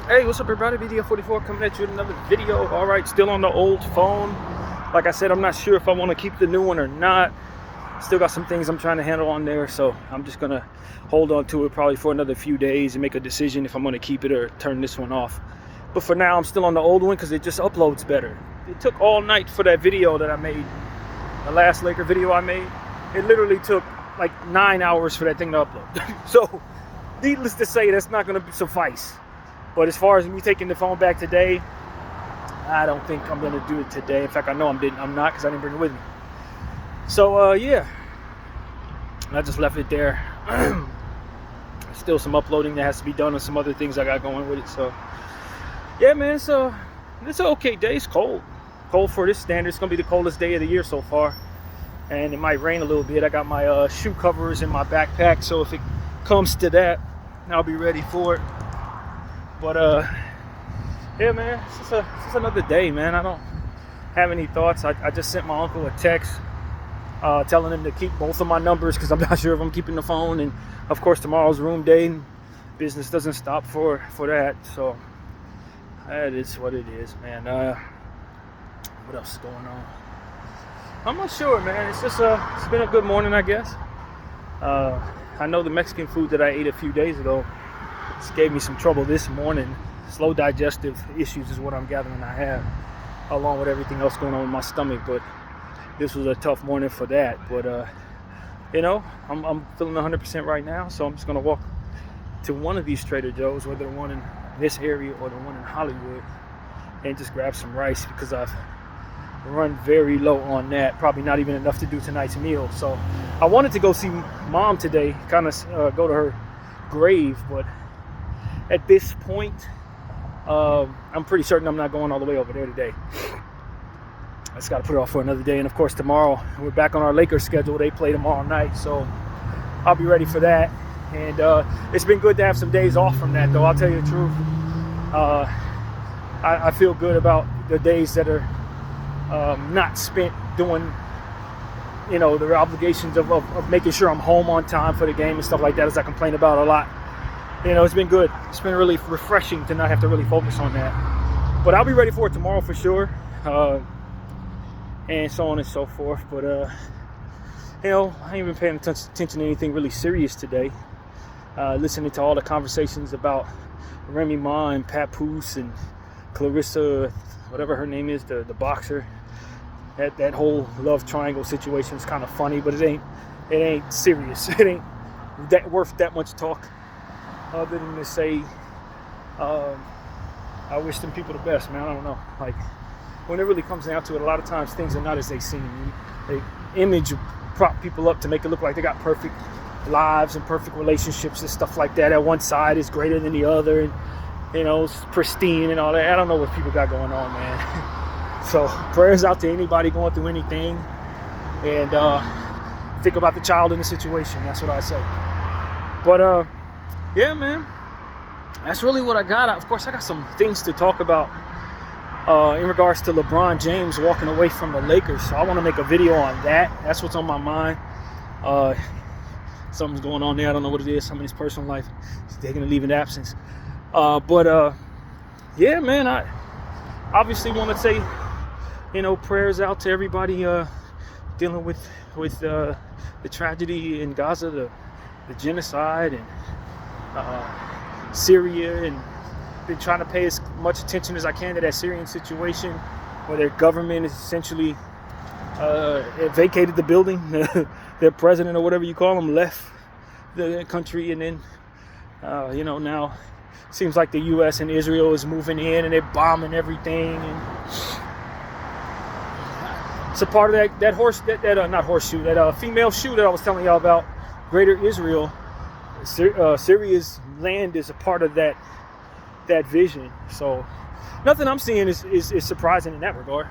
Hey, what's up everybody? VDF44 coming at you with another video. All right, still on the old phone. Like I said, I'm not sure if I want to keep the new one or not. Still got some things I'm trying to handle on there, so I'm just gonna hold on to it probably for another few days and make a decision if I'm gonna keep it or turn this one off. But for now, I'm still on the old one because it just uploads better. It took all night for that video that I made, the last Laker video I made. It literally took like 9 hours for that thing to upload. So needless to say, that's not gonna suffice. But as far as me taking the phone back today, I don't think I'm gonna do it today. In fact, I know I'm not because I didn't bring it with me. So yeah, I just left it there. Still some uploading that has to be done and some other things I got going with it. So yeah, man, it's an okay day. It's cold for this standard. It's gonna be the coldest day of the year so far, and it might rain a little bit. I got my shoe covers in my backpack, so if it comes to that, I'll be ready for it. But yeah, man, it's just another day, man. I don't have any thoughts. I just sent my uncle a text telling him to keep both of my numbers because I'm not sure if I'm keeping the phone. And of course, tomorrow's room day and business doesn't stop for that. So that is what it is, man. What else is going on? I'm not sure, man. It's just it's been a good morning, I guess. I know the Mexican food that I ate a few days ago gave me some trouble this morning. Slow digestive issues is what I'm gathering I have, along with everything else going on with my stomach. But this was a tough morning for that. But you know, I'm feeling 100% right now, so I'm just gonna walk to one of these Trader Joe's, whether the one in this area or the one in Hollywood, and just grab some rice because I've run very low on that. Probably not even enough to do tonight's meal. So I wanted to go see Mom today, kind of go to her grave, but at this point, I'm pretty certain I'm not going all the way over there today. I just got to put it off for another day. And of course, tomorrow we're back on our Lakers schedule. They play tomorrow night, so I'll be ready for that. And it's been good to have some days off from that, though. I'll tell you the truth. I feel good about the days that are not spent doing, you know, the obligations of making sure I'm home on time for the game and stuff like that, as I complain about a lot. You know, it's been good. It's been really refreshing to not have to really focus on that. But I'll be ready for it tomorrow for sure. And so on and so forth. But, you know, I ain't been paying attention to anything really serious today. Listening to all the conversations about Remy Ma and Papoose and Clarissa, whatever her name is, the boxer. That whole love triangle situation is kind of funny, but it ain't serious. It ain't that worth that much talk. Other than to say, I wish them people the best, man. I don't know. Like, when it really comes down to it, a lot of times things are not as they seem. They image prop people up to make it look like they got perfect lives and perfect relationships and stuff like that. At one side is greater than the other, and you know, it's pristine and all that. I don't know what people got going on, man. So prayers out to anybody going through anything, and think about the child in the situation. That's what I say. But yeah, man, that's really what I got. Of course, I got some things to talk about in regards to LeBron James walking away from the Lakers. So I want to make a video on that. That's what's on my mind. Something's going on there. I don't know what it is. Some in his personal life. He's taking a leave in absence. But yeah, man, I obviously want to say, you know, prayers out to everybody dealing with the tragedy in Gaza, the genocide, and Syria, and been trying to pay as much attention as I can to that Syrian situation, where their government is essentially vacated the building. Their president, or whatever you call him, left the country, and then you know, now it seems like the U.S. and Israel is moving in and they're bombing everything. And it's a part of that female shoe that I was telling y'all about. Greater Israel, Syria's land is a part of that vision. So nothing I'm seeing is surprising in that regard.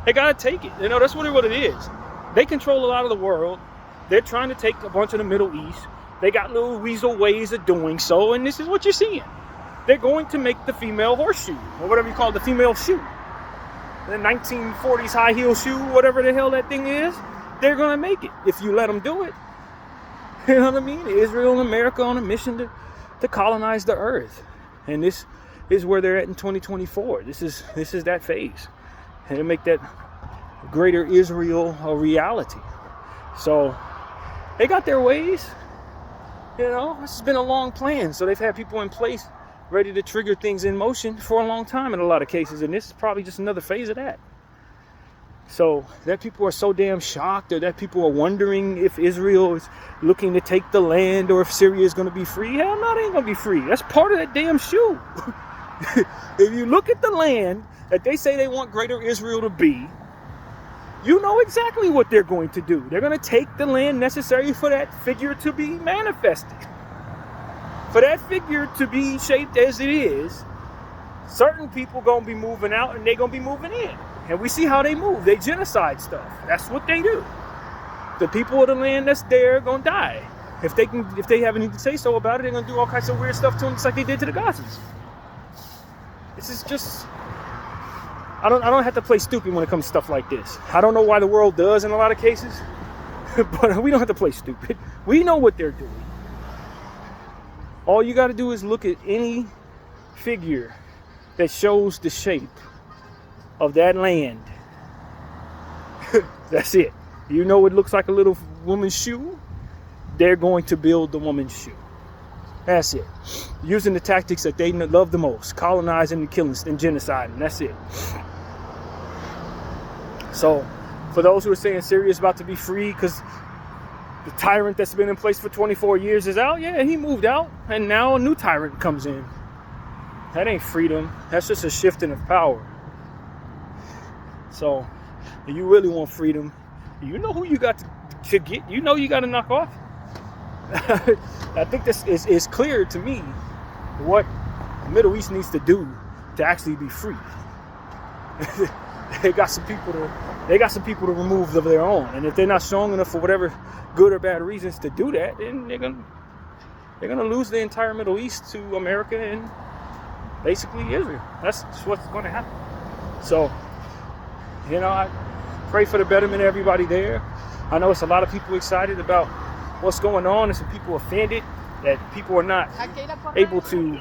They gotta take it. You know, that's really what it is. They control a lot of the world. They're trying to take a bunch of the Middle East. They got little weasel ways of doing so, and this is what you're seeing. They're going to make the female horseshoe, or whatever you call it, the female shoe. The 1940s high heel shoe, whatever the hell that thing is. They're gonna make it if you let them do it. You know what I mean? Israel and America on a mission to colonize the earth. And this is where they're at in 2024. This is that phase, and to make that greater Israel a reality. So they got their ways. You know, this has been a long plan. So they've had people in place ready to trigger things in motion for a long time in a lot of cases. And this is probably just another phase of that. So that people are so damn shocked, or that people are wondering if Israel is looking to take the land, or if Syria is going to be free. Hell no, they ain't going to be free. That's part of that damn shoe. If you look at the land that they say they want greater Israel to be, you know exactly what they're going to do. They're going to take the land necessary for that figure to be manifested. For that figure to be shaped as it is, certain people going to be moving out and they're going to be moving in. And we see how they move. They genocide stuff. That's what they do. The people of the land that's there are going to die. If they have anything to say so about it, they're going to do all kinds of weird stuff to them, just like they did to the Gazans. This is just... I don't have to play stupid when it comes to stuff like this. I don't know why the world does in a lot of cases, but we don't have to play stupid. We know what they're doing. All you got to do is look at any figure that shows the shape of that land. That's it. You know it looks like a little woman's shoe? They're going to build the woman's shoe. That's it. Using the tactics that they love the most. Colonizing and killing and genociding. That's it. So, for those who are saying Syria is about to be free because the tyrant that's been in place for 24 years is out, yeah, he moved out, and now a new tyrant comes in. That ain't freedom. That's just a shifting of power. So, if you really want freedom, you know who you got to get. You know you got to knock off. I think this is clear to me what the Middle East needs to do to actually be free. They got some people to remove of their own, and if they're not strong enough for whatever good or bad reasons to do that, then they're gonna lose the entire Middle East to America and basically Israel. That's what's going to happen. So, you know, I pray for the betterment of everybody there. I know it's a lot of people excited about what's going on, and some people offended that people are not able to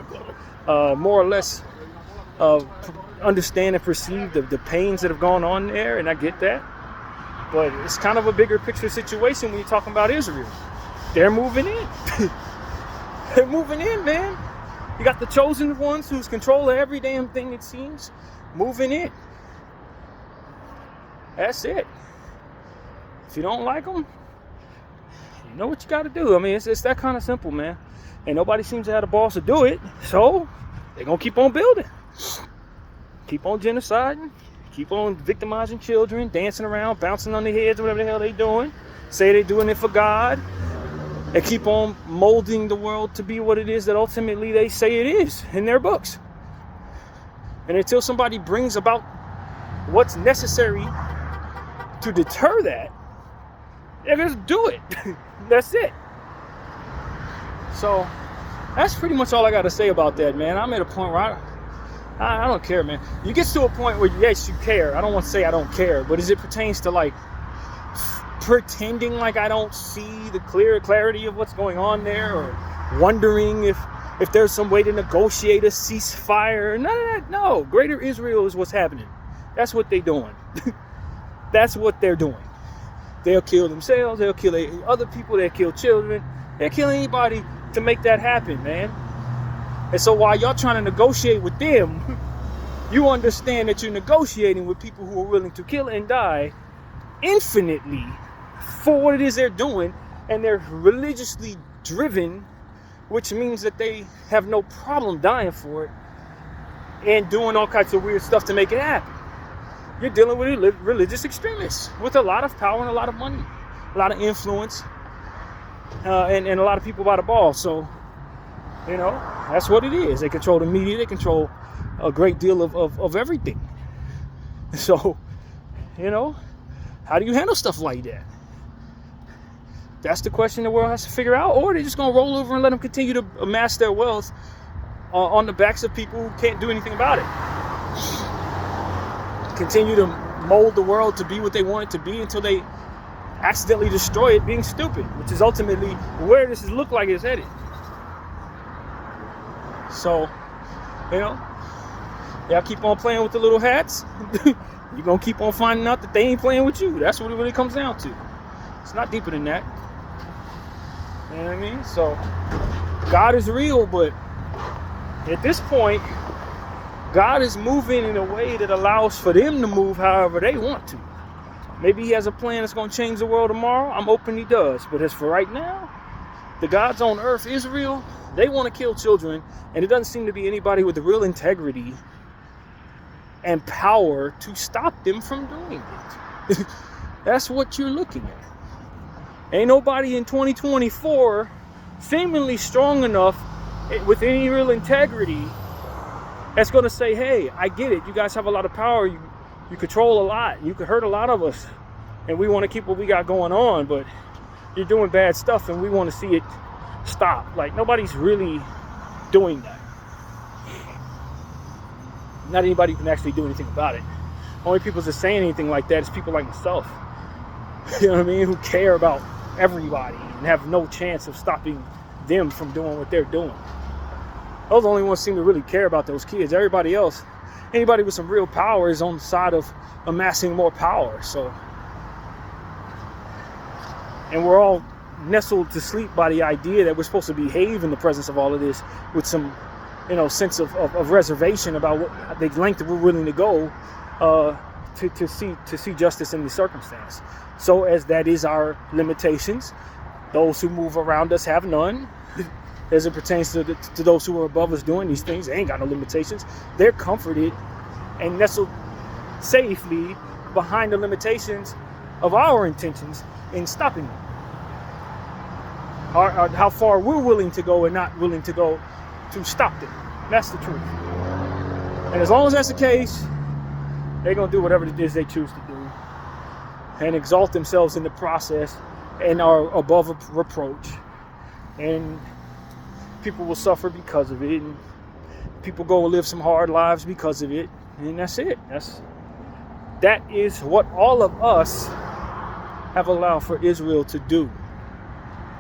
more or less understand and perceive the pains that have gone on there, and I get that. But it's kind of a bigger picture situation when you're talking about Israel. They're moving in. They're moving in, man. You got the chosen ones who's controlling every damn thing, it seems, moving in. That's it. If you don't like them, you know what you got to do. I mean, it's that kind of simple, man. And nobody seems to have the balls to do it. So they're going to keep on building. Keep on genociding. Keep on victimizing children, dancing around, bouncing on their heads, whatever the hell they doing. Say they're doing it for God. And keep on molding the world to be what it is that ultimately they say it is in their books. And until somebody brings about what's necessary to deter that, they're going to do it. That's it. So that's pretty much all I got to say about that, man. I'm at a point where I don't care, man. You get to a point where, yes, you care. I don't want to say I don't care, but as it pertains to, like, pretending like I don't see the clarity of what's going on there, or wondering if there's some way to negotiate a ceasefire. None of that. No. Greater Israel is what's happening. That's what they're doing. That's what they're doing. They'll kill themselves. They'll kill other people. They'll kill children. They'll kill anybody to make that happen, man. And so while y'all trying to negotiate with them, you understand that you're negotiating with people who are willing to kill and die infinitely for what it is they're doing, and they're religiously driven, which means that they have no problem dying for it and doing all kinds of weird stuff to make it happen. You're dealing with religious extremists with a lot of power and a lot of money, a lot of influence, and a lot of people by the ball. So, you know, that's what it is. They control the media. They control a great deal of everything. So, you know, how do you handle stuff like that? That's the question the world has to figure out. Or they're just going to roll over and let them continue to amass their wealth on the backs of people who can't do anything about it. Continue to mold the world to be what they want it to be until they accidentally destroy it being stupid, which is ultimately where this look like it's headed. So, you know, Y'all keep on playing with the little hats, you're going to keep on finding out that they ain't playing with you. That's what it really comes down to. It's not deeper than that. You know what I mean? So, God is real, but at this point, God is moving in a way that allows for them to move however they want to. Maybe he has a plan that's going to change the world tomorrow. I'm hoping he does. But as for right now, the gods on earth, Israel, they want to kill children. And it doesn't seem to be anybody with the real integrity and power to stop them from doing it. That's what you're looking at. Ain't nobody in 2024 seemingly strong enough with any real integrity that's going to say, hey, I get it. You guys have a lot of power. You control a lot. You could hurt a lot of us. And we want to keep what we got going on. But you're doing bad stuff and we want to see it stop. Like, nobody's really doing that. Not anybody who can actually do anything about it. Only people that say anything like that is people like myself. You know what I mean? Who care about everybody and have no chance of stopping them from doing what they're doing. Those are the only ones seem to really care about those kids. Everybody else, anybody with some real power is on the side of amassing more power. So, and we're all nestled to sleep by the idea that we're supposed to behave in the presence of all of this with some, sense of reservation about what the length that we're willing to go to see justice in the circumstance. So as that is our limitations, those who move around us have none. As it pertains to those who are above us doing these things, they ain't got no limitations. They're comforted and nestled safely behind the limitations of our intentions in stopping them. How far we're willing to go and not willing to go to stop them. That's the truth. And as long as that's the case, they're going to do whatever it is they choose to do and exalt themselves in the process and are above reproach. And people will suffer because of it, and people go live some hard lives because of it, and that's it. That is what all of us have allowed for Israel to do.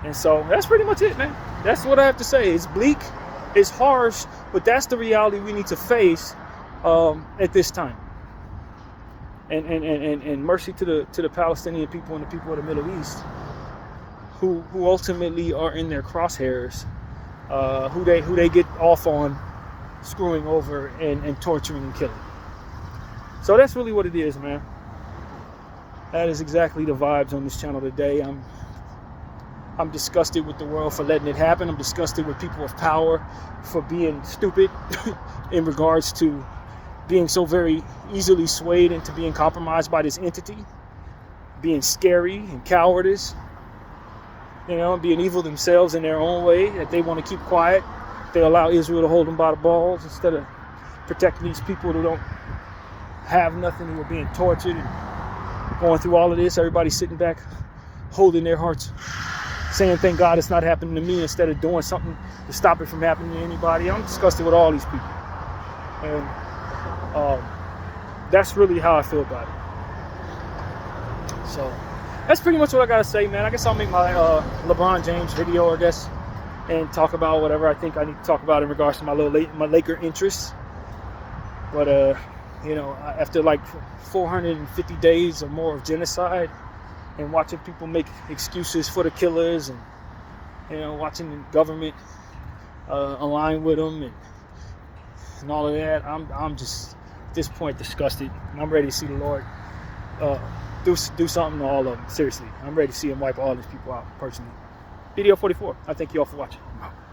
And so that's pretty much it, man. That's what I have to say. It's bleak, it's harsh, but that's the reality we need to face at this time. And mercy to the Palestinian people and the people of the Middle East, who ultimately are in their crosshairs. Who they get off on screwing over and torturing and killing. So that's really what it is, man. That is exactly the vibes on this channel today. I'm disgusted with the world for letting it happen. I'm disgusted with people of power for being stupid in regards to being so very easily swayed into being compromised by this entity, being scary and cowardice. Being evil themselves in their own way, that they want to keep quiet. They allow Israel to hold them by the balls instead of protecting these people who don't have nothing, who are being tortured and going through all of this. Everybody sitting back, holding their hearts, saying, thank God it's not happening to me, instead of doing something to stop it from happening to anybody. I'm disgusted with all these people. And that's really how I feel about it. So that's pretty much what I gotta say, man. I guess I'll make my LeBron James video, I guess, and talk about whatever I think I need to talk about in regards to my Laker interests. But after like 450 days or more of genocide, and watching people make excuses for the killers, and watching the government align with them and all of that, I'm just at this point disgusted. And I'm ready to see the Lord do something to all of them. Seriously, I'm ready to see him wipe all these people out personally. Video 44. I thank you all for watching.